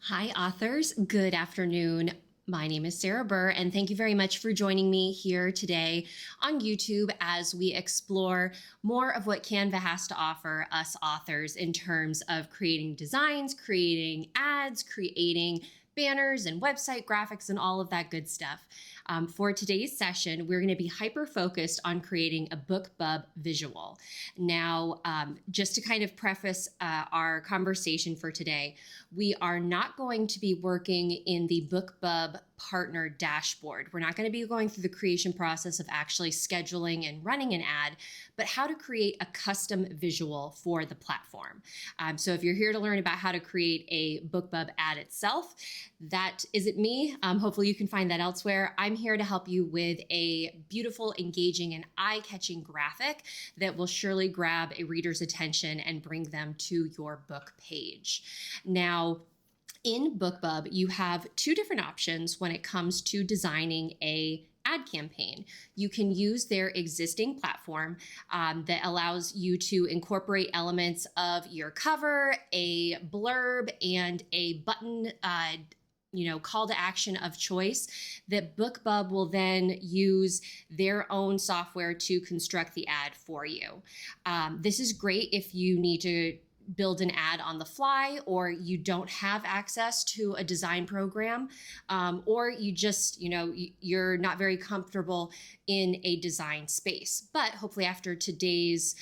Hi, authors. Good afternoon. My name is Sarah Burr, and thank you very much for joining me here today on YouTube as we explore more of what Canva has to offer us authors in terms of creating designs, creating ads, creating banners and website graphics and all of that good stuff. For today's session, we're going to be hyper-focused on creating a BookBub visual. Now, just to kind of preface our conversation for today, we are not going to be working in the BookBub partner dashboard. We're not going to be going through the creation process of actually scheduling and running an ad, but how to create a custom visual for the platform. So if you're here to learn about how to create a BookBub ad itself, that isn't me. Hopefully you can find that elsewhere. I'm here to help you with a beautiful, engaging, and eye-catching graphic that will surely grab a reader's attention and bring them to your book page. Now, in BookBub, you have two different options when it comes to designing a ad campaign. You can use their existing platform that allows you to incorporate elements of your cover, a blurb, and a button call to action of choice that BookBub will then use their own software to construct the ad for you. This is great if you need to build an ad on the fly, or you don't have access to a design program, or you just, you're not very comfortable in a design space. But hopefully after today's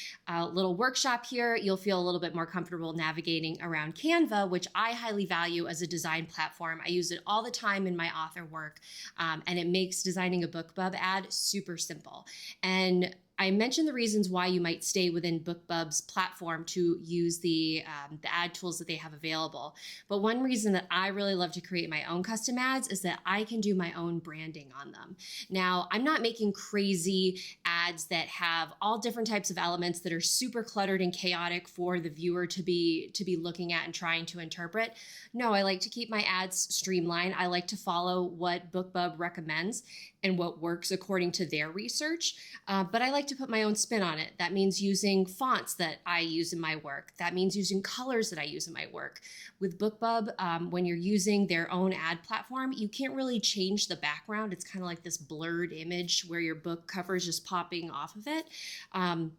little workshop here, you'll feel a little bit more comfortable navigating around Canva, which I highly value as a design platform. I use it all the time in my author work, and it makes designing a BookBub ad super simple. And I mentioned the reasons why you might stay within BookBub's platform to use the ad tools that they have available. But one reason that I really love to create my own custom ads is that I can do my own branding on them. Now, I'm not making crazy ads that have all different types of elements that are super cluttered and chaotic for the viewer to be looking at and trying to interpret. No, I like to keep my ads streamlined. I like to follow what BookBub recommends and what works according to their research, but I like to put my own spin on it. That means using fonts that I use in my work. That means using colors that I use in my work. With BookBub, when you're using their own ad platform, you can't really change the background. It's kind of like this blurred image where your book cover is just popping off of it.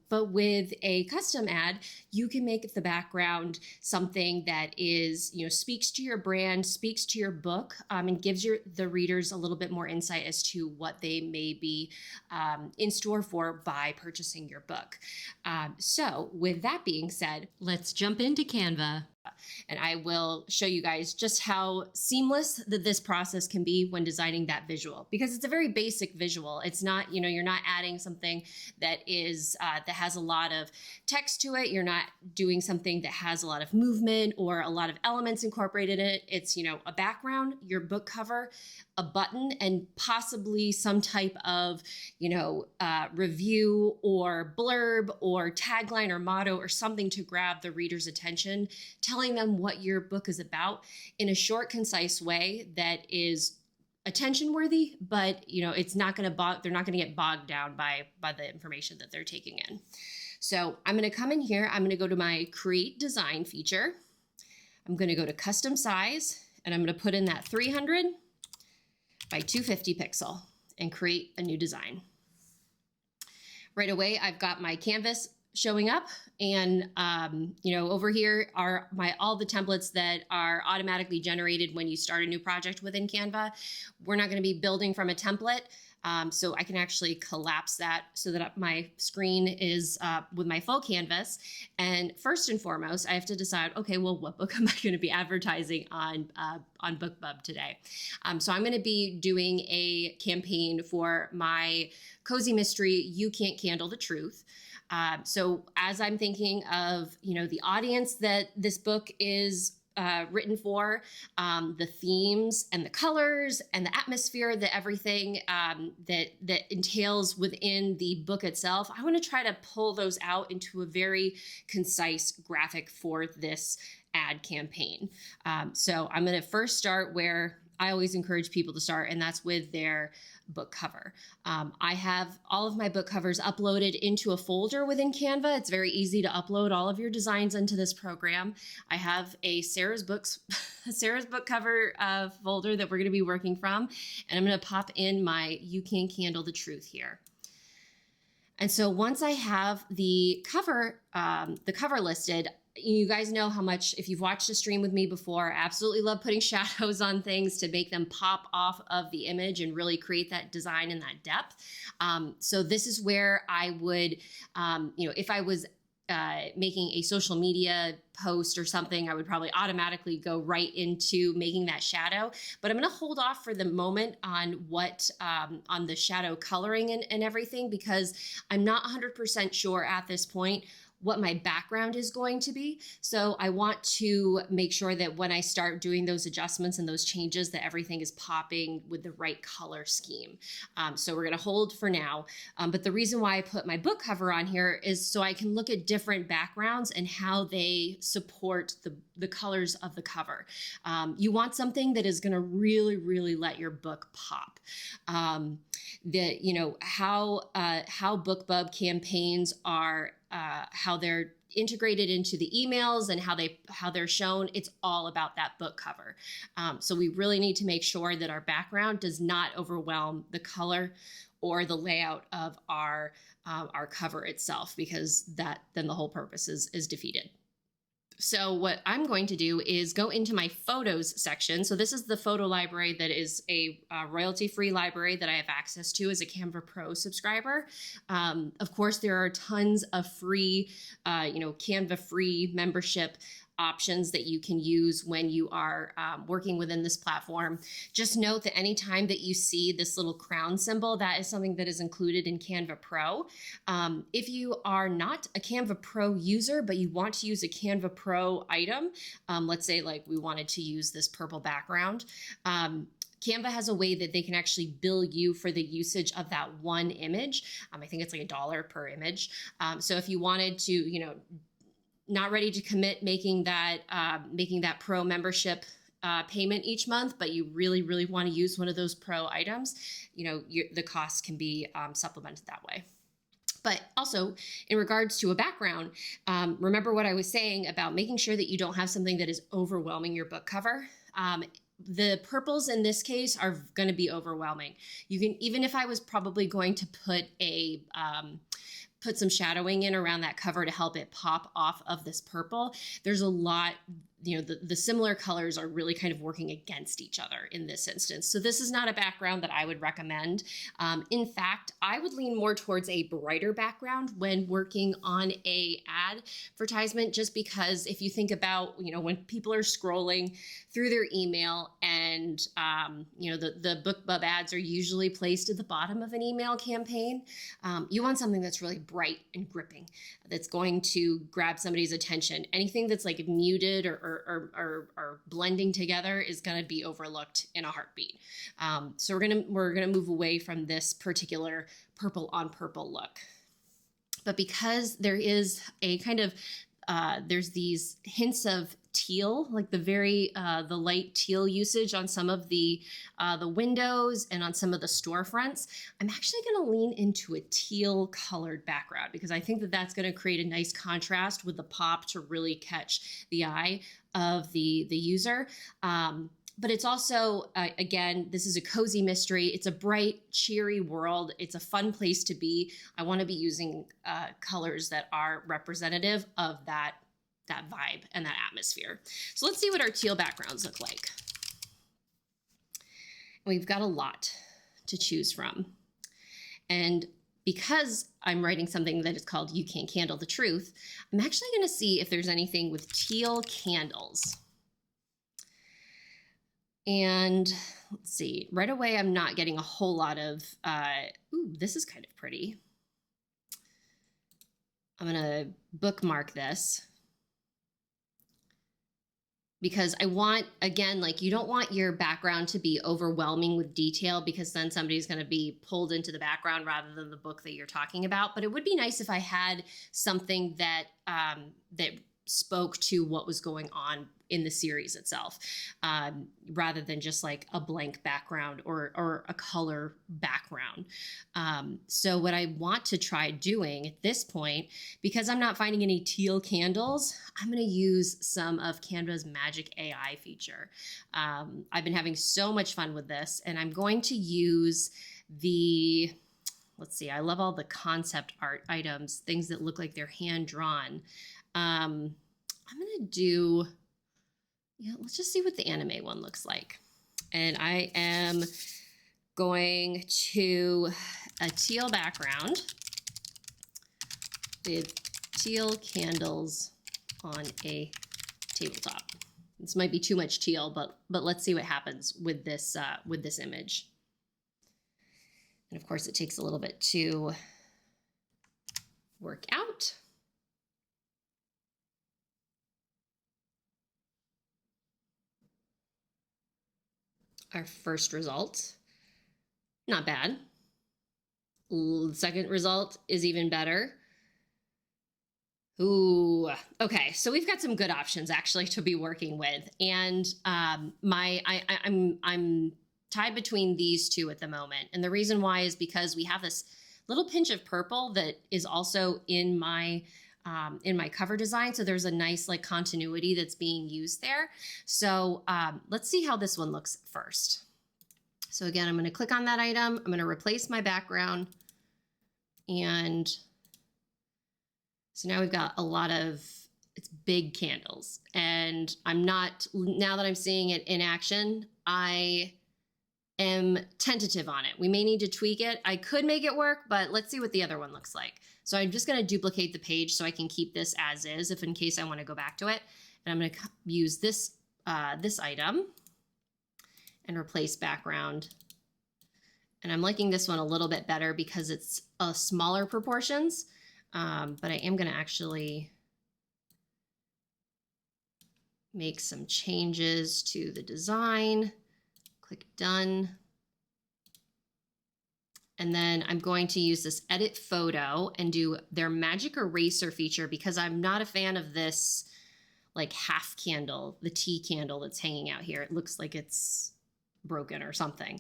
But with a custom ad, you can make the background something that is, speaks to your brand, speaks to your book, and gives the readers a little bit more insight as to what they may be in store for by purchasing your book. So with that being said, let's jump into Canva. And I will show you guys just how seamless that this process can be when designing that visual, because it's a very basic visual. It's not, you're not adding something that is that has a lot of text to it. You're not doing something that has a lot of movement or a lot of elements incorporated in it. It's, a background, your book cover, a button, and possibly some type of, review or blurb or tagline or motto or something to grab the reader's attention, telling them what your book is about in a short, concise way that is attention worthy, but it's not going to they're not going to get bogged down by the information that they're taking in. So I'm going to come in here. I'm going to go to my create design feature. I'm going to go to custom size, and I'm going to put in that 300 by 250 pixel and create a new design. Right away, I've got my canvas showing up, and over here are all the templates that are automatically generated when you start a new project within Canva. We're not going to be building from a template, so I can actually collapse that so that my screen is with my full canvas. And first and foremost, I have to decide, okay, well, what book am I going to be advertising on BookBub today? So I'm going to be doing a campaign for my cozy mystery, You Can't Handle the Truth. So as I'm thinking of, the audience that this book is written for, the themes and the colors and the atmosphere, that everything that entails within the book itself, I want to try to pull those out into a very concise graphic for this ad campaign. So I'm going to first start where I always encourage people to start, and that's with their book cover. I have all of my book covers uploaded into a folder within Canva. It's very easy to upload all of your designs into this program. I have a Sarah's book cover folder that we're going to be working from, and I'm going to pop in my You Can't Handle the Truth here. And so once I have the cover listed, you guys know how much, if you've watched a stream with me before, I absolutely love putting shadows on things to make them pop off of the image and really create that design and that depth. So this is where I would, if I was making a social media post or something, I would probably automatically go right into making that shadow. But I'm going to hold off for the moment on on the shadow coloring and everything, because I'm not 100% sure at this point what my background is going to be. So I want to make sure that when I start doing those adjustments and those changes, that everything is popping with the right color scheme. So we're going to hold for now. But the reason why I put my book cover on here is so I can look at different backgrounds and how they support the colors of the cover. You want something that is going to really, really let your book pop. How BookBub campaigns are, how they're integrated into the emails and how they're shown. It's all about that book cover. So we really need to make sure that our background does not overwhelm the color or the layout of our cover itself, because then the whole purpose is defeated. So what I'm going to do is go into my photos section. So this is the photo library that is a royalty-free library that I have access to as a Canva Pro subscriber. Of course, there are tons of free, Canva free membership options that you can use when you are working within this platform. Just note that anytime that you see this little crown symbol, that is something that is included in Canva Pro. If you are not a Canva Pro user, but you want to use a Canva Pro item, let's say like we wanted to use this purple background, Canva has a way that they can actually bill you for the usage of that one image. I think it's like $1 per image. So if you wanted to, not ready to commit making that pro membership payment each month, but you really, really want to use one of those pro items, the costs can be supplemented that way. But also in regards to a background, remember what I was saying about making sure that you don't have something that is overwhelming your book cover. The purples in this case are going to be overwhelming. You can, even if I was probably going to put some shadowing in around that cover to help it pop off of this purple, there's a lot, the similar colors are really kind of working against each other in this instance. So this is not a background that I would recommend. In fact, I would lean more towards a brighter background when working on a advertisement, just because if you think about, when people are scrolling through their email and, the BookBub ads are usually placed at the bottom of an email campaign, you want something that's really bright and gripping, that's going to grab somebody's attention. Anything that's like muted or blending together is going to be overlooked in a heartbeat. So we're gonna move away from this particular purple on purple look. But because there is a kind of there's these hints of teal, like the light teal usage on some of the windows and on some of the storefronts, I'm actually going to lean into a teal colored background, because I think that that's going to create a nice contrast with the pop to really catch the eye of the user. But it's also, again, this is a cozy mystery. It's a bright, cheery world. It's a fun place to be. I want to be using colors that are representative of that vibe and that atmosphere. So let's see what our teal backgrounds look like. We've got a lot to choose from. And because I'm writing something that is called You Can't Handle the Truth, I'm actually going to see if there's anything with teal candles. And let's see, right away, I'm not getting a whole lot of, ooh, this is kind of pretty. I'm going to bookmark this, because I want, again, like, you don't want your background to be overwhelming with detail, because then somebody's going to be pulled into the background rather than the book that you're talking about. But it would be nice if I had something that spoke to what was going on in the series itself, rather than just like a blank background or a color background. So what I want to try doing at this point, because I'm not finding any teal candles, I'm going to use some of Canva's magic AI feature. I've been having so much fun with this, and I'm going to use let's see, I love all the concept art items, things that look like they're hand drawn. I'm going to do, let's just see what the anime one looks like. And I am going to a teal background with teal candles on a tabletop. This might be too much teal, but let's see what happens with this image. And of course, it takes a little bit to work out. Our first result, not bad. Second result is even better. Ooh, okay. So we've got some good options actually to be working with, and I'm tied between these two at the moment. And the reason why is because we have this little pinch of purple that is also in my cover design. So there's a nice like continuity that's being used there. So let's see how this one looks first. So again, I'm going to click on that item. I'm going to replace my background. And so now we've got a lot of, it's big candles. And now that I'm seeing it in action, I am tentative on it. We may need to tweak it. I could make it work, but let's see what the other one looks like. So I'm just going to duplicate the page so I can keep this as is, if in case I want to go back to it. And I'm going to use this item and replace background. And I'm liking this one a little bit better because it's smaller proportions, but I am going to actually make some changes to the design. Click done. And then I'm going to use this edit photo and do their magic eraser feature, because I'm not a fan of this like half candle, the tea candle that's hanging out here. It looks like it's broken or something.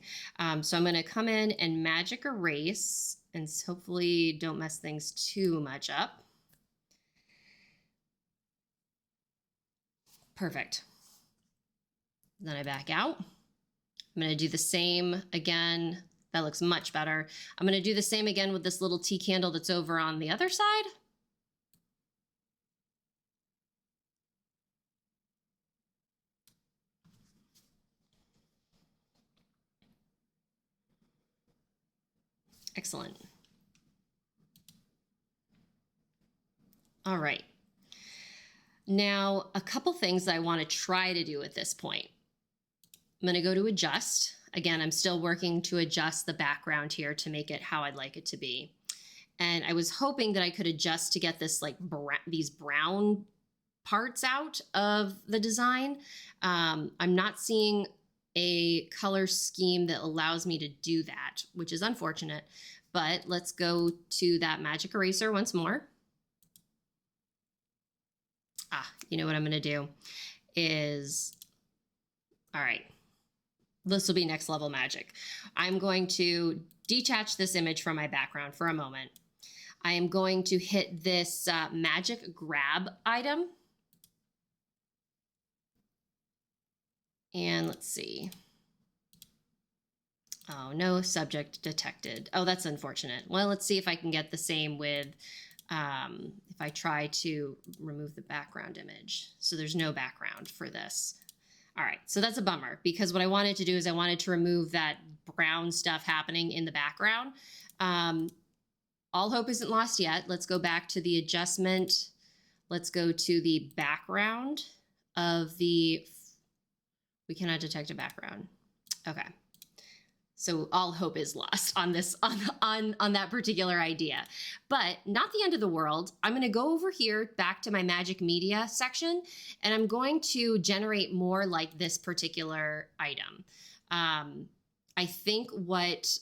So I'm going to come in and magic erase, and hopefully don't mess things too much up. Perfect. Then I back out. I'm going to do the same again. That looks much better. I'm going to do the same again with this little tea candle that's over on the other side. Excellent. All right. Now, a couple things that I want to try to do at this point. I'm going to go to adjust. Again, I'm still working to adjust the background here to make it how I'd like it to be. And I was hoping that I could adjust to get this like these brown parts out of the design. I'm not seeing a color scheme that allows me to do that, which is unfortunate. But let's go to that magic eraser once more. You know what I'm going to do is, all right, this will be next level magic. I'm going to detach this image from my background for a moment. I am going to hit this magic grab item. And let's see. Oh, no subject detected. Oh, that's unfortunate. Well, let's see if I can get the same with, if I try to remove the background image. So there's no background for this. All right, so that's a bummer, because what I wanted to do is I wanted to remove that brown stuff happening in the background. All hope isn't lost yet. Let's go back to the adjustment. Let's go to the background of the, we cannot detect a background. Okay. So all hope is lost on this, on that particular idea, but not the end of the world. I'm going to go over here back to my magic media section, and I'm going to generate more like this particular item. I think what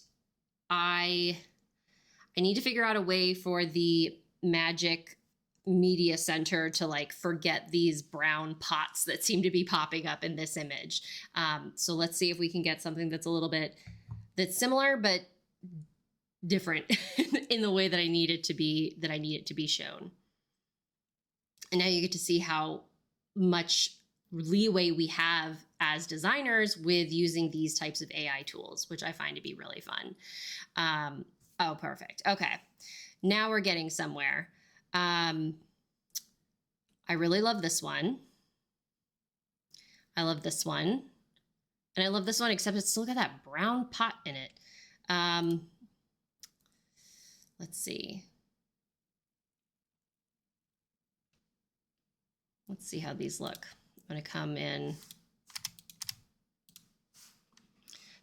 I need to figure out a way for the magic media center to like forget these brown pots that seem to be popping up in this image. So let's see if we can get something that's a little bit, that's similar, but different in the way that I need it to be shown. And now you get to see how much leeway we have as designers with using these types of AI tools, which I find to be really fun. Oh, perfect. Okay. Now we're getting somewhere. I really love this one. I love this one. And I love this one, except it's still got that brown pot in it. Let's see. Let's see how these look. I'm going to come in.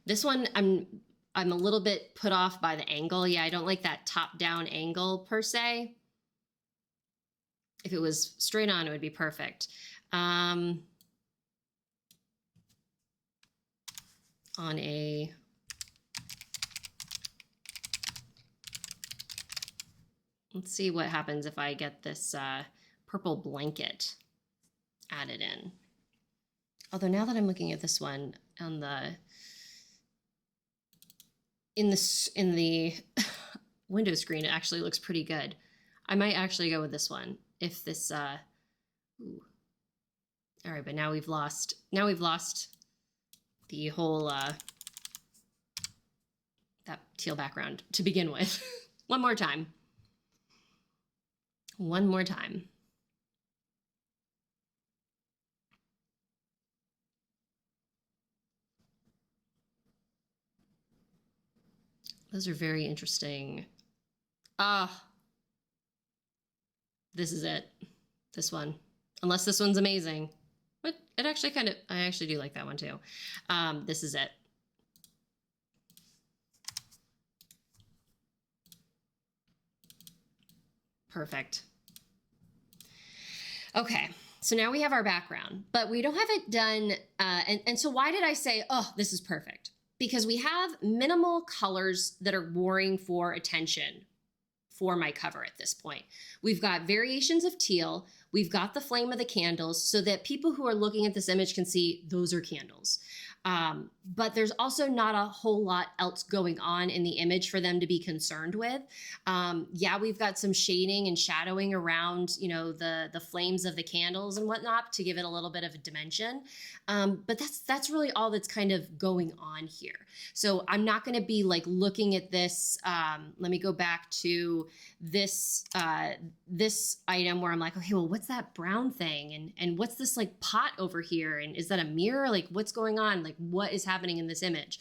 This one, I'm a little bit put off by the angle. Yeah, I don't like that top-down angle per se. If it was straight on, it would be perfect. On a let's see what happens if I get this purple blanket added in. Although now that I'm looking at this one on in the window screen, it actually looks pretty good. I might actually go with this one if this ooh. All right, but now we've lost the whole that teal background to begin with. One more time. One more time. Those are very interesting. This is it. This one. Unless this one's amazing. But it actually I actually do like that one too. This is it. Perfect. Okay, so now we have our background, but we don't have it done. And so why did I say, oh, this is perfect? Because we have minimal colors that are warring for attention for my cover at this point. We've got variations of teal. We've got the flame of the candles so that people who are looking at this image can see those are candles. But there's also not a whole lot else going on in the image for them to be concerned with. Yeah, we've got some shading and shadowing around, you know, the flames of the candles and whatnot to give it a little bit of a dimension. But that's really all that's kind of going on here. So I'm not going to be like looking at this. Let me go back to this this item where I'm like, okay, well, what's that brown thing? And what's this like pot over here? And is that a mirror? Like what's going on? Like what is happening in this image?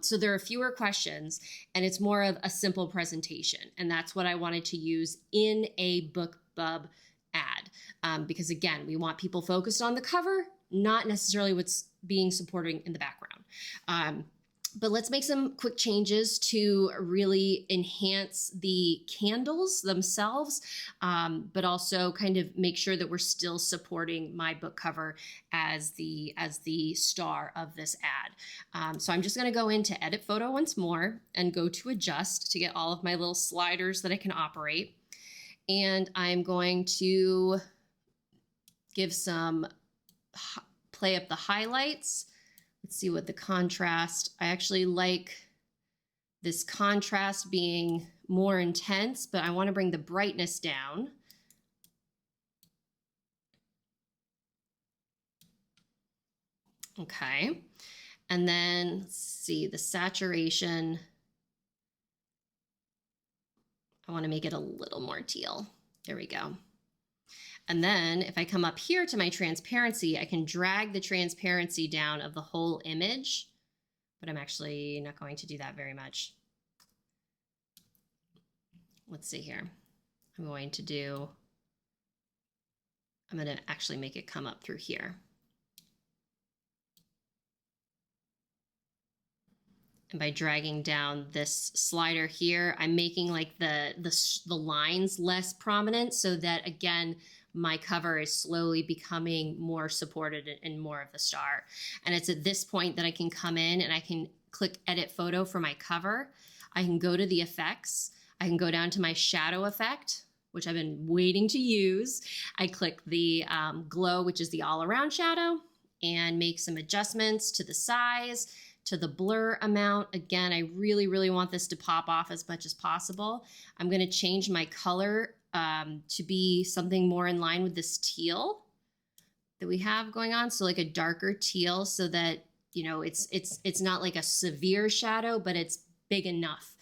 So there are fewer questions and it's more of a simple presentation. And that's what I wanted to use in a BookBub ad. Because again, we want people focused on the cover, not necessarily what's being supporting in the background. But let's make some quick changes to really enhance the candles themselves, but also kind of make sure that we're still supporting my book cover as the star of this ad. So I'm just going to go into Edit Photo once more and go to Adjust to get all of my little sliders that I can operate. And I'm going to give some, play up the highlights. Let's see what the contrast, I actually like this contrast being more intense, but I want to bring the brightness down. Okay. And then let's see the saturation. I want to make it a little more teal. There we go. And then if I come up here to my transparency, I can drag the transparency down of the whole image, but I'm actually not going to do that very much. Let's see here. I'm going to actually make it come up through here. And by dragging down this slider here, I'm making like the lines less prominent so that again, my cover is slowly becoming more supported and more of the star. And it's at this point that I can come in and I can click Edit Photo for my cover. I can go to the effects. I can go down to my shadow effect, which I've been waiting to use. I click the glow, which is the all around shadow, and make some adjustments to the size, to the blur amount. Again, I really, really want this to pop off as much as possible. I'm going to change my color to be something more in line with this teal that we have going on. So like a darker teal, so that, you know, it's not like a severe shadow, but it's big enough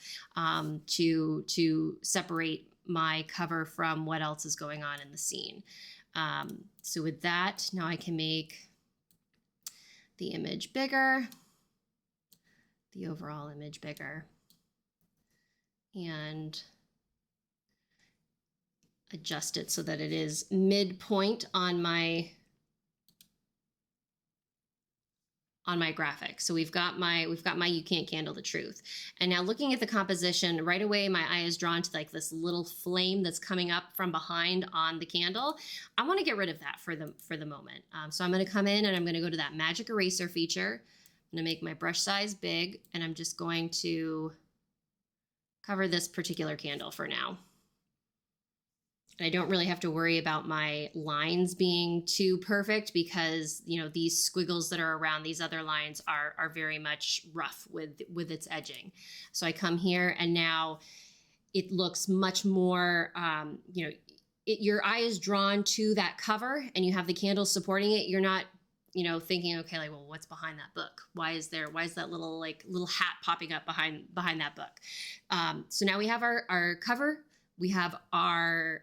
to separate my cover from what else is going on in the scene. So with that, now I can make the image bigger, the overall image bigger, and adjust it so that it is midpoint on my graphic. So we've got my You Can't Handle the Truth. And now looking at the composition, right away my eye is drawn to like this little flame that's coming up from behind on the candle. I want to get rid of that for the moment. So I'm going to come in and I'm going to go to that magic eraser feature. I'm going to make my brush size big, and I'm just going to cover this particular candle for now. I don't really have to worry about my lines being too perfect, because, you know, these squiggles that are around these other lines are very much rough with its edging. So I come here and now it looks much more, you know, your eye is drawn to that cover and you have the candle supporting it. You're not, you know, thinking, okay, like, well, what's behind that book? Why is that little hat popping up behind that book? So now we have our cover, we have our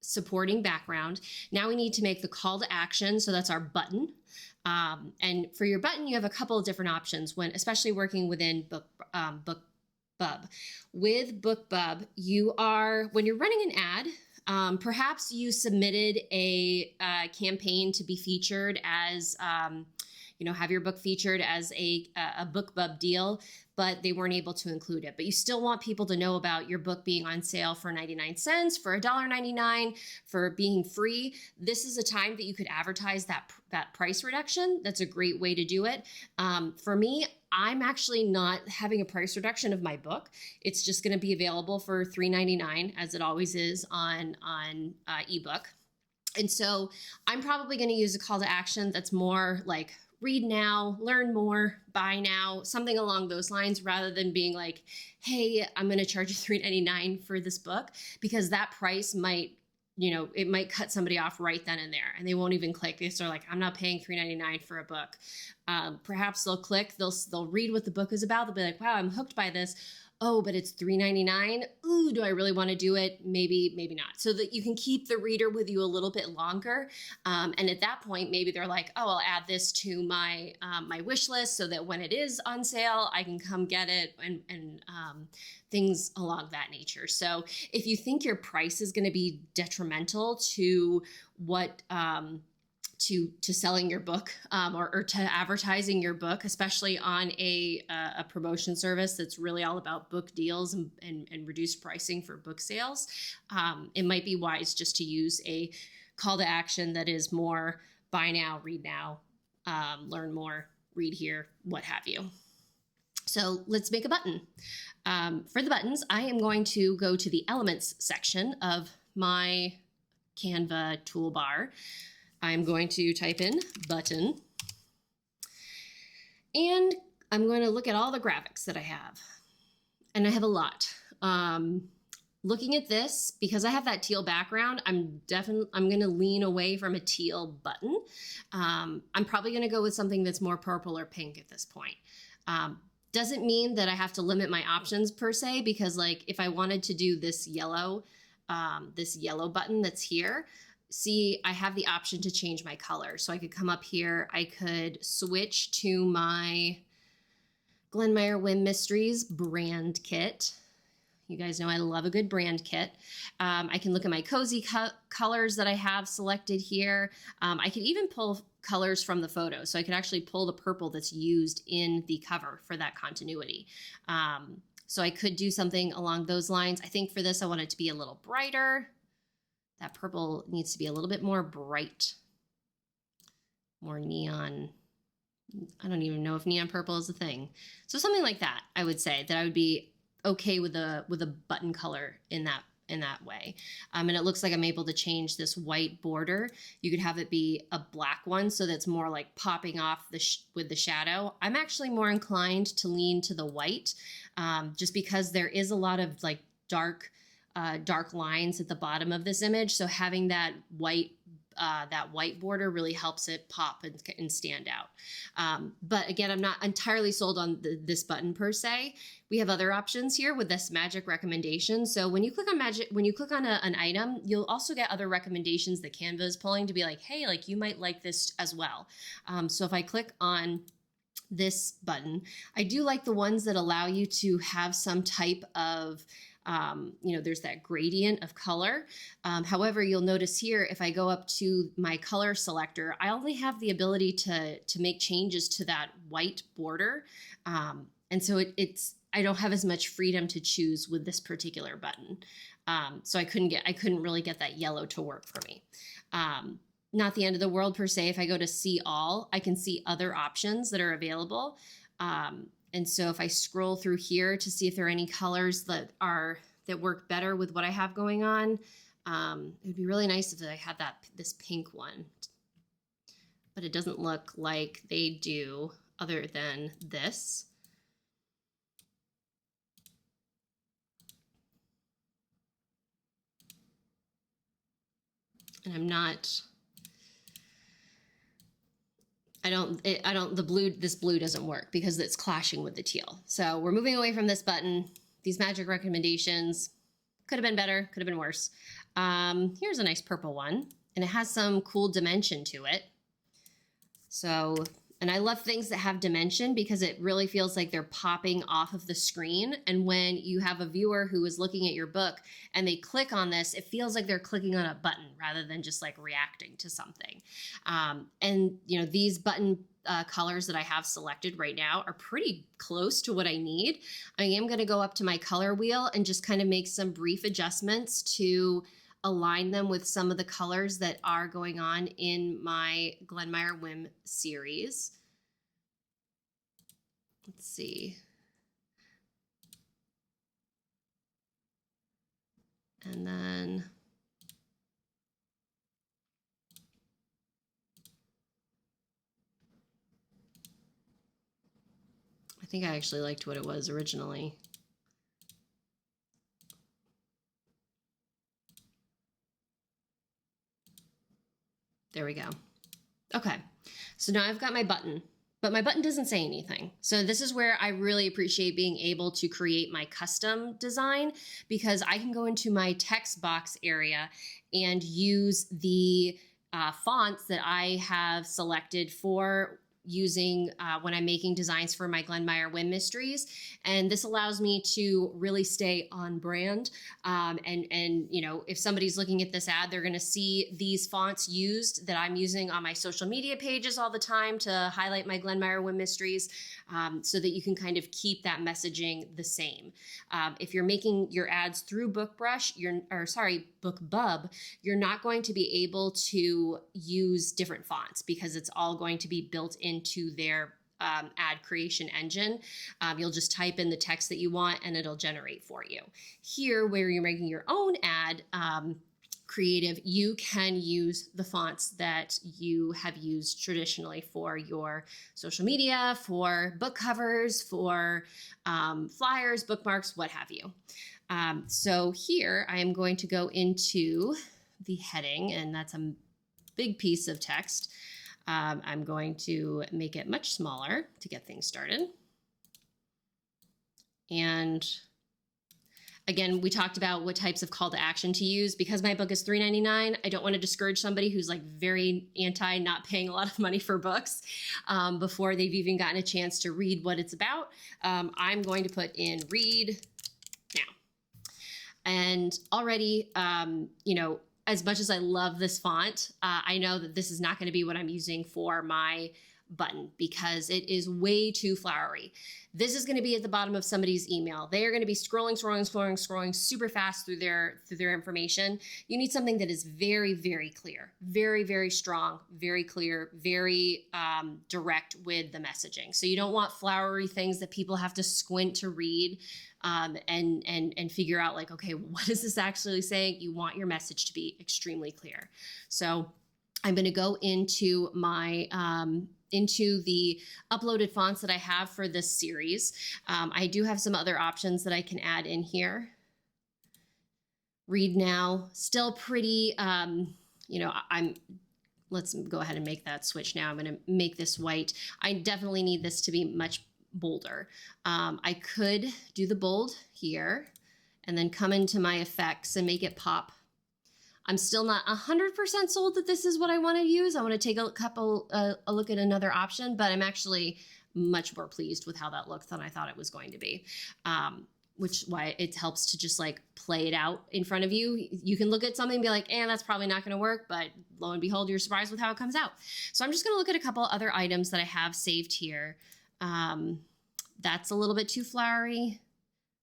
supporting background. Now we need to make the call to action. So that's our button. And for your button, you have a couple of different options when, especially working within BookBub. With BookBub, when you're running an ad, perhaps you submitted a campaign to be featured as, you know, have your book featured as a BookBub deal, but they weren't able to include it. But you still want people to know about your book being on sale for 99 cents, for $1.99, for being free. This is a time that you could advertise that price reduction. That's a great way to do it. For me, I'm actually not having a price reduction of my book. It's just going to be available for $3.99, as it always is on ebook. And so I'm probably going to use a call to action that's more like read now, learn more, buy now, something along those lines, rather than being like, hey, I'm going to charge you $3.99 for this book, because that price might, you know, it might cut somebody off right then and there, and they won't even click. They're like, I'm not paying $3.99 for a book. Perhaps they'll click, they'll read what the book is about. They'll be like, wow, I'm hooked by this. Oh, but it's $3.99. Ooh, do I really want to do it? Maybe, maybe not. So that you can keep the reader with you a little bit longer. And at that point, maybe they're like, oh, I'll add this to my my wish list so that when it is on sale, I can come get it, and things along that nature. So if you think your price is going to be detrimental to what to selling your book, or to advertising your book, especially on a promotion service that's really all about book deals and reduced pricing for book sales, it might be wise just to use a call to action that is more buy now, read now, learn more, read here, what have you. So let's make a button. For the buttons, I am going to go to the elements section of my Canva toolbar. I'm going to type in button, and I'm going to look at all the graphics that I have, and I have a lot. Looking at this, because I have that teal background, I'm going to lean away from a teal button. I'm probably going to go with something that's more purple or pink at this point. Doesn't mean that I have to limit my options per se, because like if I wanted to do this yellow button that's here, see, I have the option to change my color. So I could come up here, I could switch to my Glenmeyer Wynn Mysteries brand kit. You guys know I love a good brand kit. I can look at my cozy colors that I have selected here. I could even pull colors from the photo. So I could actually pull the purple that's used in the cover for that continuity. So I could do something along those lines. I think for this, I want it to be a little brighter. That purple needs to be a little bit more bright, more neon. I don't even know if neon purple is a thing. So something like that, I would say that I would be okay with a button color in that way. And it looks like I'm able to change this white border. You could have it be a black one, so that's more like popping off with the shadow. I'm actually more inclined to lean to the white, just because there is a lot of like dark lines at the bottom of this image. So having that white border really helps it pop and stand out. But again, I'm not entirely sold on this button per se. We have other options here with this magic recommendation. So when you click on an item, you'll also get other recommendations that Canva is pulling to be like, hey, like you might like this as well. So if I click on this button, I do like the ones that allow you to have some type of there's that gradient of color. However, you'll notice here, if I go up to my color selector, I only have the ability to make changes to that white border. And so I don't have as much freedom to choose with this particular button. So I couldn't really get that yellow to work for me. Not the end of the world per se. If I go to see all, I can see other options that are available. And so if I scroll through here to see if there are any colors that work better with what I have going on, it would be really nice if I had this pink one, but it doesn't look like they do other than this. And this blue doesn't work because it's clashing with the teal. So we're moving away from this button. These magic recommendations could have been better, could have been worse. Here's a nice purple one, and it has some cool dimension to it. So, and I love things that have dimension because it really feels like they're popping off of the screen. And when you have a viewer who is looking at your book and they click on this, it feels like they're clicking on a button rather than just like reacting to something. And these button colors that I have selected right now are pretty close to what I need. I am going to go up to my color wheel and just kind of make some brief adjustments to align them with some of the colors that are going on in my Glenmeyer Whim series. Let's see. And then I think I actually liked what it was originally. There we go. Okay, so now I've got my button, but my button doesn't say anything. So this is where I really appreciate being able to create my custom design, because I can go into my text box area and use the fonts that I have selected for using when I'm making designs for my Glenmeyer Whim mysteries. And this allows me to really stay on brand. And if somebody's looking at this ad, they're going to see these fonts used that I'm using on my social media pages all the time to highlight my Glenmeyer Whim mysteries, so that you can kind of keep that messaging the same. If you're making your ads through BookBub, you're not going to be able to use different fonts because it's all going to be built into their ad creation engine. You'll just type in the text that you want and it'll generate for you. Here, where you're making your own ad creative, you can use the fonts that you have used traditionally for your social media, for book covers, for flyers, bookmarks, what have you. So here I am going to go into the heading, and that's a big piece of text. I'm going to make it much smaller to get things started. And again, we talked about what types of call to action to use. Because my book is $3.99, I don't want to discourage somebody who's like very anti not paying a lot of money for books before they've even gotten a chance to read what it's about. I'm going to put in read now. And already, as much as I love this font, I know that this is not going to be what I'm using for my button because it is way too flowery. This is going to be at the bottom of somebody's email. They are going to be scrolling super fast through their information. You need something that is very, very clear, very, very strong, very clear, very direct with the messaging. So you don't want flowery things that people have to squint to read and figure out like, okay, what is this actually saying? You want your message to be extremely clear. So I'm going to go into my into the uploaded fonts that I have for this series. I do have some other options that I can add in here. Read now, still pretty, let's go ahead and make that switch now. I'm going to make this white. I definitely need this to be much bolder. I could do the bold here and then come into my effects and make it pop. I'm still not 100% sold that this is what I want to use. I want to take a look at another option, but I'm actually much more pleased with how that looks than I thought it was going to be. Which why it helps to just like play it out in front of you. You can look at something and be like, that's probably not going to work, but lo and behold, you're surprised with how it comes out. So I'm just going to look at a couple other items that I have saved here. That's a little bit too flowery.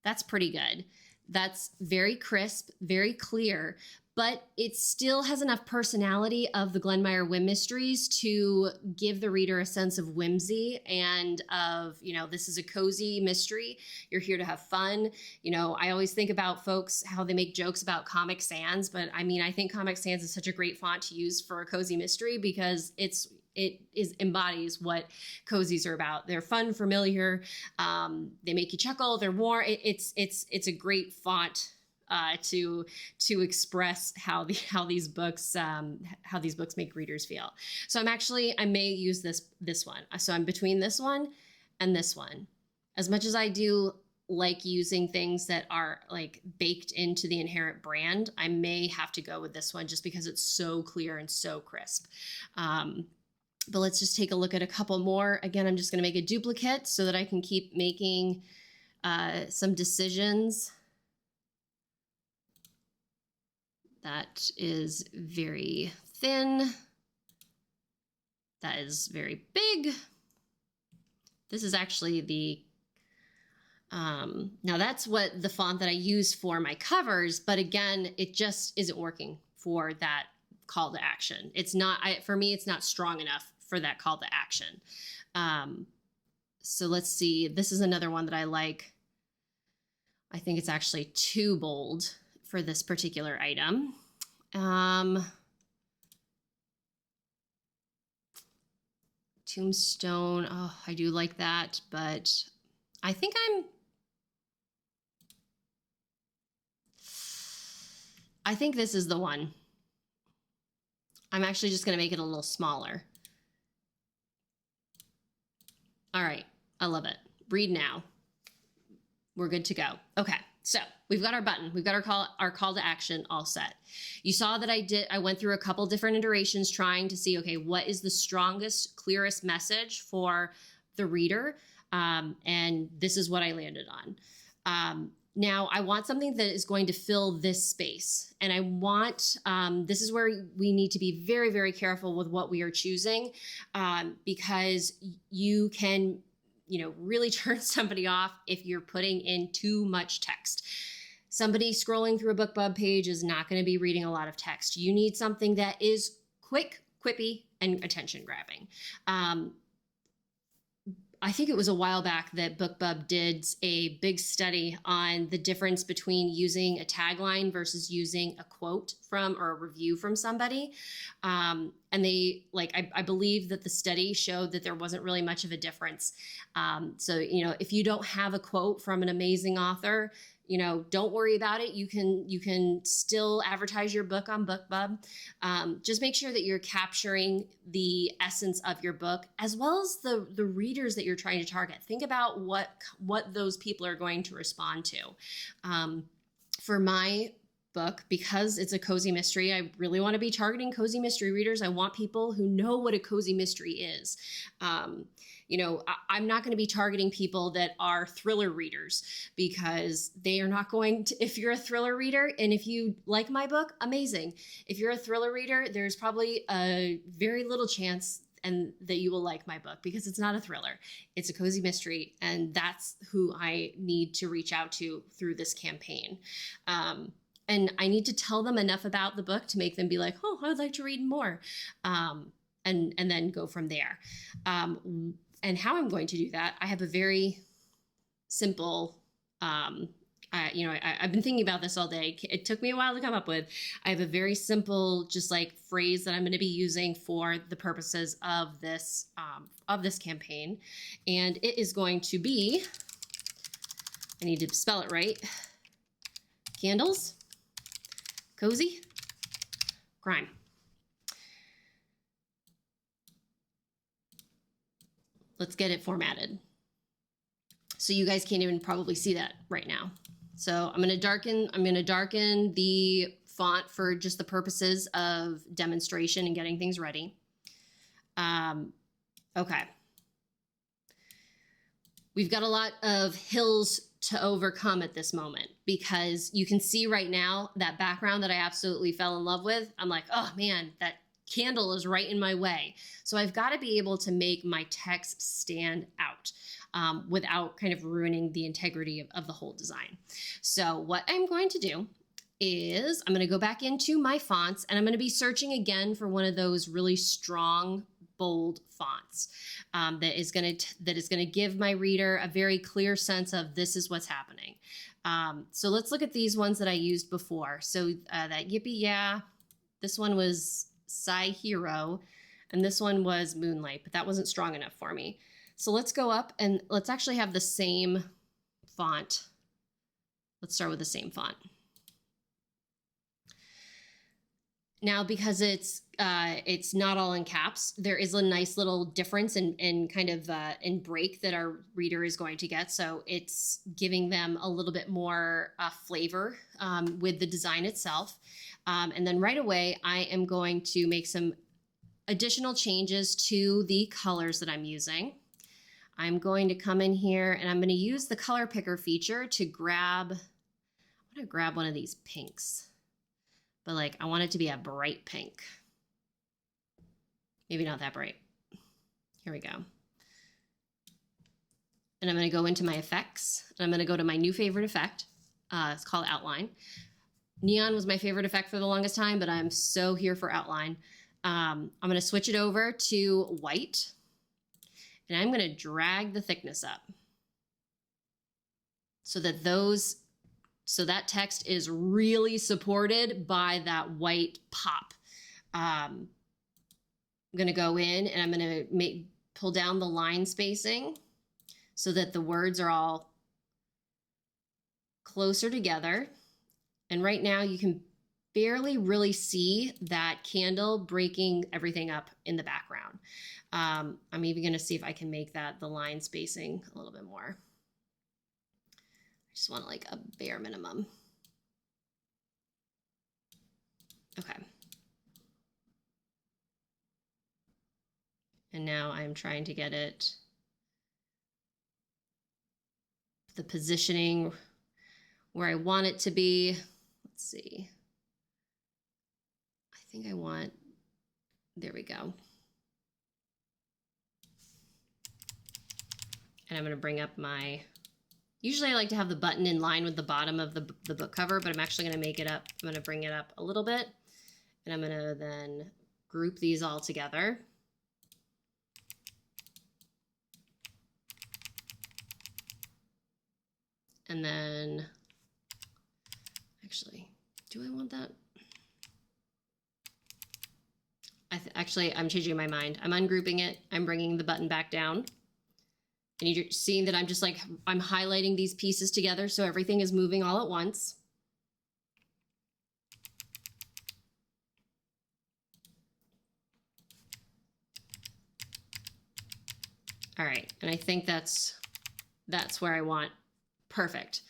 That's pretty good. That's very crisp, very clear, but it still has enough personality of the Glenmeyer Whim Mysteries to give the reader a sense of whimsy and of, this is a cozy mystery. You're here to have fun. I always think about folks, how they make jokes about Comic Sans, but I think Comic Sans is such a great font to use for a cozy mystery because it embodies what cozies are about. They're fun, familiar. They make you chuckle. They're warm. It's a great font to express how these books make readers feel. So I may use this one. So I'm between this one and this one. As much as I do like using things that are like baked into the inherent brand, I may have to go with this one just because it's so clear and so crisp. But let's just take a look at a couple more. Again, I'm just going to make a duplicate so that I can keep making some decisions. That is very thin. That is very big. This is actually the, now that's what the font that I use for my covers, but again, it just isn't working for that call to action. It's not, for me, it's not strong enough for that call to action. So let's see, this is another one that I like. I think it's actually too bold for this particular item. Tombstone, oh, I do like that, but I think this is the one. I'm actually just going to make it a little smaller. All right, I love it. Read now. We're good to go. Okay, so we've got our button. We've got our call to action all set. You saw that I went through a couple different iterations trying to see, okay, what is the strongest, clearest message for the reader? And this is what I landed on. Now, I want something that is going to fill this space. And I want, this is where we need to be very, very careful with what we are choosing, because you can, really turn somebody off if you're putting in too much text. Somebody scrolling through a BookBub page is not going to be reading a lot of text. You need something that is quick, quippy, and attention grabbing. I think it was a while back that BookBub did a big study on the difference between using a tagline versus using a quote from or a review from somebody. And they, I believe that the study showed that there wasn't really much of a difference. So, if you don't have a quote from an amazing author, don't worry about it. You can still advertise your book on BookBub. Just make sure that you're capturing the essence of your book as well as the readers that you're trying to target. Think about what those people are going to respond to. For my book, because it's a cozy mystery, I really want to be targeting cozy mystery readers. I want people who know what a cozy mystery is. I'm not going to be targeting people that are thriller readers because they are not going to, if you're a thriller reader and if you like my book, amazing. If you're a thriller reader, there's probably a very little chance and that you will like my book, because it's not a thriller. It's a cozy mystery, and that's who I need to reach out to through this campaign. And I need to tell them enough about the book to make them be like, oh, I would like to read more, and then go from there. And how I'm going to do that, I have a very simple, I've been thinking about this all day. It took me a while to come up with. I have a very simple, just like phrase that I'm going to be using for the purposes of this campaign. And it is going to be, I need to spell it right. Candles, cozy, crime. Let's get it formatted. So you guys can't even probably see that right now. So I'm going to darken the font for just the purposes of demonstration and getting things ready. Okay. We've got a lot of hills to overcome at this moment, because you can see right now that background that I absolutely fell in love with. I'm like, oh man, that candle is right in my way. So I've got to be able to make my text stand out without kind of ruining the integrity of the whole design. So what I'm going to do is I'm going to go back into my fonts, and I'm going to be searching again for one of those really strong, bold fonts that is going to give my reader a very clear sense of this is what's happening. So let's look at these ones that I used before. So that Yippee Yeah, this one was Psy Hero, and this one was Moonlight, but that wasn't strong enough for me. So let's go up and let's actually have the same font. Let's start with the same font. Now, because it's not all in caps, there is a nice little difference in kind of in break that our reader is going to get. So it's giving them a little bit more flavor with the design itself. And then right away, I am going to make some additional changes to the colors that I'm using. I'm going to come in here and I'm going to use the color picker feature to grab, I want to grab one of these pinks, but like I want it to be a bright pink. Maybe not that bright. Here we go. And I'm going to go into my effects, and I'm going to go to my new favorite effect. It's called Outline. Neon was my favorite effect for the longest time, but I'm so here for Outline. I'm going to switch it over to white, and I'm going to drag the thickness up so that that text is really supported by that white pop. I'm going to go in and I'm going to pull down the line spacing so that the words are all closer together. And right now you can barely really see that candle breaking everything up in the background. I'm even going to see if I can make the line spacing a little bit more. I just want like a bare minimum. Okay. And now I'm trying to get it, the positioning where I want it to be. Let's see. I think I want, there we go. And I'm going to bring up my, usually I like to have the button in line with the bottom of the book cover, but I'm actually going to make it up. I'm going to bring it up a little bit, and I'm going to then group these all together. And then, actually, do I want that? Actually, I'm changing my mind. I'm ungrouping it. I'm bringing the button back down. And you're seeing that I'm just like, I'm highlighting these pieces together so everything is moving all at once. All right, and I think that's where I want. Perfect.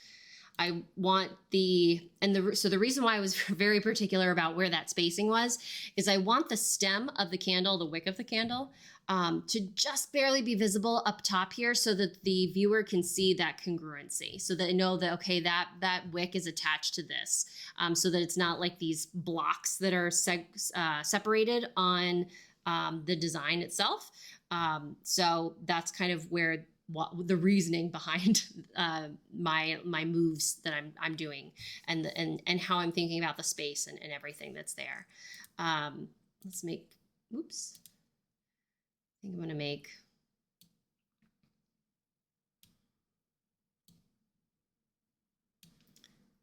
I want so the reason why I was very particular about where that spacing was is I want the stem of the candle, the wick of the candle, to just barely be visible up top here so that the viewer can see that congruency, so they know that, okay, that wick is attached to this, so that it's not like these blocks that are separated on the design itself. So that's kind of where the reasoning behind my moves that I'm doing, and how I'm thinking about the space and everything that's there. Let's make, oops. I think I'm going to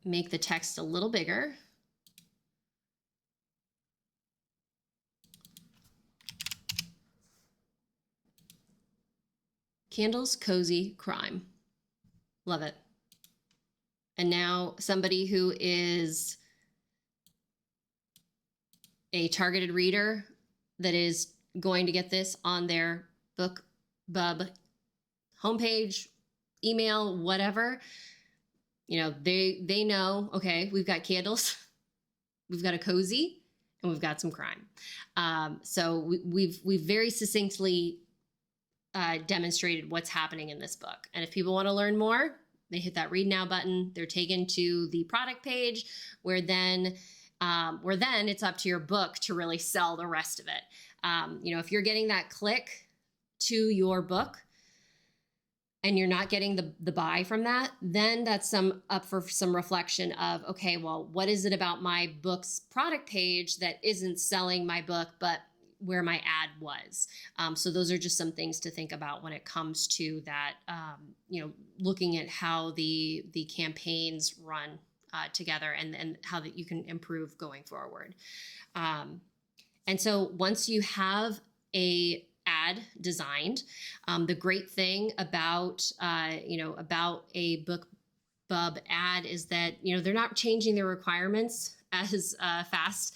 make the text a little bigger. Candles, cozy, crime. Love it. And now somebody who is a targeted reader that is going to get this on their BookBub homepage, email, whatever, you know, they know, okay, we've got candles, we've got a cozy, and we've got some crime. So we've very succinctly demonstrated what's happening in this book. And if people want to learn more, they hit that read now button. They're taken to the product page where then it's up to your book to really sell the rest of it. You know, if you're getting that click to your book and you're not getting the buy from that, then that's up for some reflection of, okay, well, what is it about my book's product page that isn't selling my book, but where my ad was? So those are just some things to think about when it comes to that, you know, looking at how the campaigns run together and how that you can improve going forward. And so once you have a ad designed, the great thing about, you know, about a BookBub ad is that, you know, they're not changing their requirements as fast,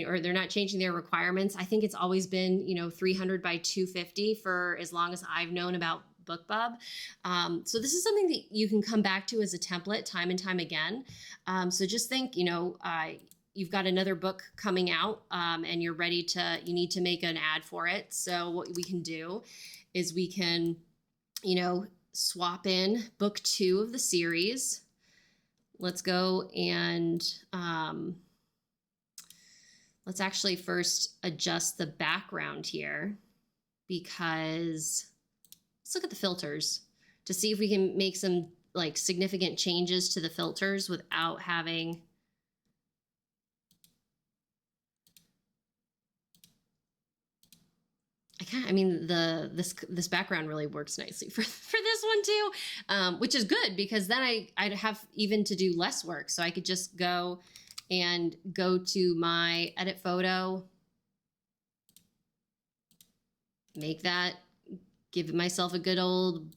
or they're not changing their requirements. I think it's always been, you know, 300 by 250 for as long as I've known about BookBub. So this is something that you can come back to as a template time and time again. So just think, you know, you've got another book coming out, and you need to make an ad for it. So what we can do is we can, you know, swap in book 2 of the series. Let's go and let's actually first adjust the background here, because let's look at the filters to see if we can make some like significant changes to the filters without having this background really works nicely for this one too, which is good, because then I'd have even to do less work. So I could just go to my edit photo, make that, give myself a good old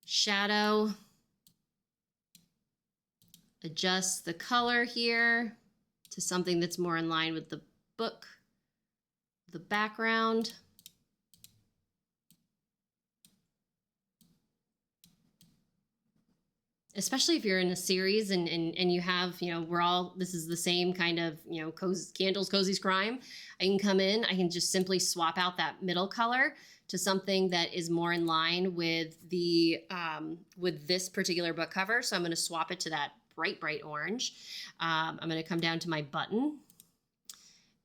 shadow, adjust the color here to something that's more in line with the book, the background. Especially if you're in a series and you have, you know, this is the same kind of, you know, candles, cozies, crime. I can come in, I can just simply swap out that middle color to something that is more in line with with this particular book cover. So I'm going to swap it to that bright orange. I'm going to come down to my button.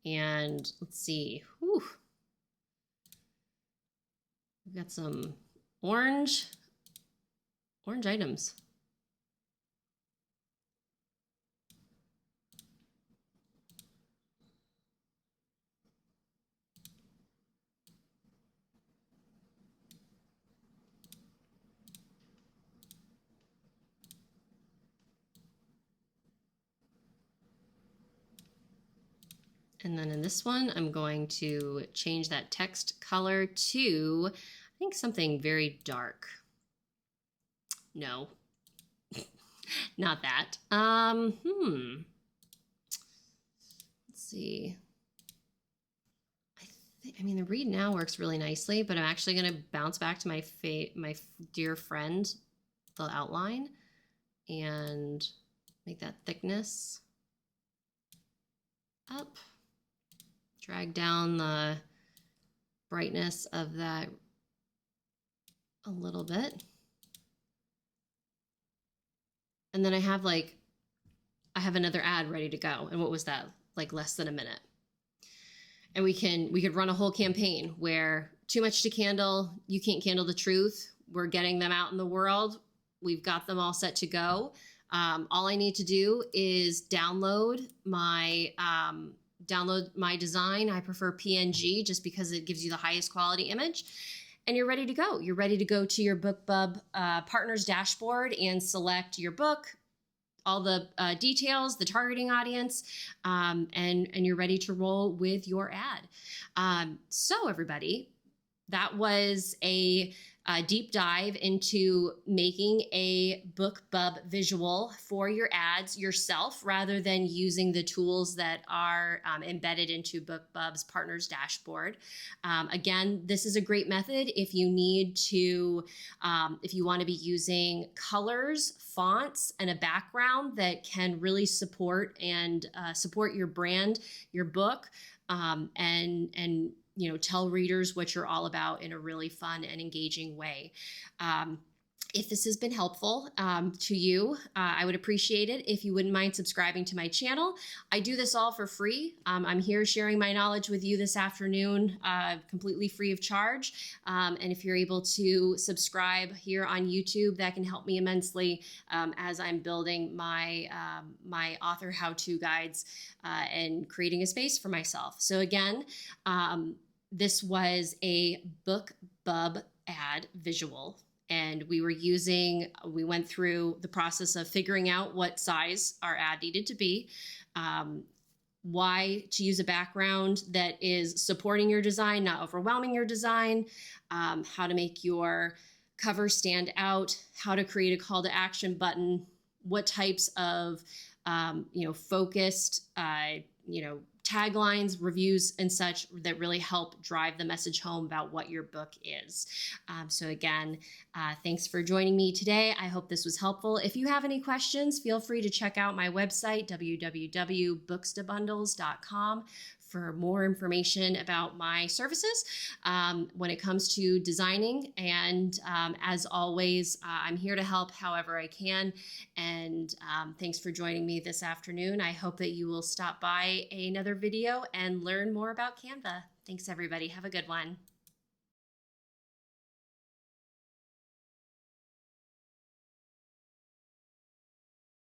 And let's see, whew. We've got some orange items. And then in this one, I'm going to change that text color to, I think, something very dark. No, not that. Let's see. I mean, the read now works really nicely, but I'm actually going to bounce back to my dear friend, the outline, and make that thickness up. Drag down the brightness of that a little bit. And then I have another ad ready to go. And what was that? Like less than a minute. And we could run a whole campaign where too much to candle, you can't candle the truth. We're getting them out in the world. We've got them all set to go. All I need to do is download my design. I prefer PNG just because it gives you the highest quality image. And you're ready to go. You're ready to go to your BookBub partners dashboard and select your book, all the details, the targeting audience, and you're ready to roll with your ad. So everybody, that was a deep dive into making a BookBub visual for your ads yourself rather than using the tools that are embedded into BookBub's partners dashboard. Again, this is a great method if you need to, if you want to be using colors, fonts, and a background that can really support your brand, your book, and tell readers what you're all about in a really fun and engaging way. If this has been helpful to you, I would appreciate it if you wouldn't mind subscribing to my channel. I do this all for free. I'm here sharing my knowledge with you this afternoon, completely free of charge. And if you're able to subscribe here on YouTube, that can help me immensely as I'm building my author how-to guides and creating a space for myself. So again, this was a BookBub ad visual. And we went through the process of figuring out what size our ad needed to be, why to use a background that is supporting your design, not overwhelming your design, how to make your cover stand out, how to create a call to action button, what types of, focused, taglines, reviews, and such that really help drive the message home about what your book is. So again, thanks for joining me today. I hope this was helpful. If you have any questions, feel free to check out my website, www.bookstobundles.com, for more information about my services when it comes to designing. And as always, I'm here to help however I can. And thanks for joining me this afternoon. I hope that you will stop by another video and learn more about Canva. Thanks, everybody. Have a good one.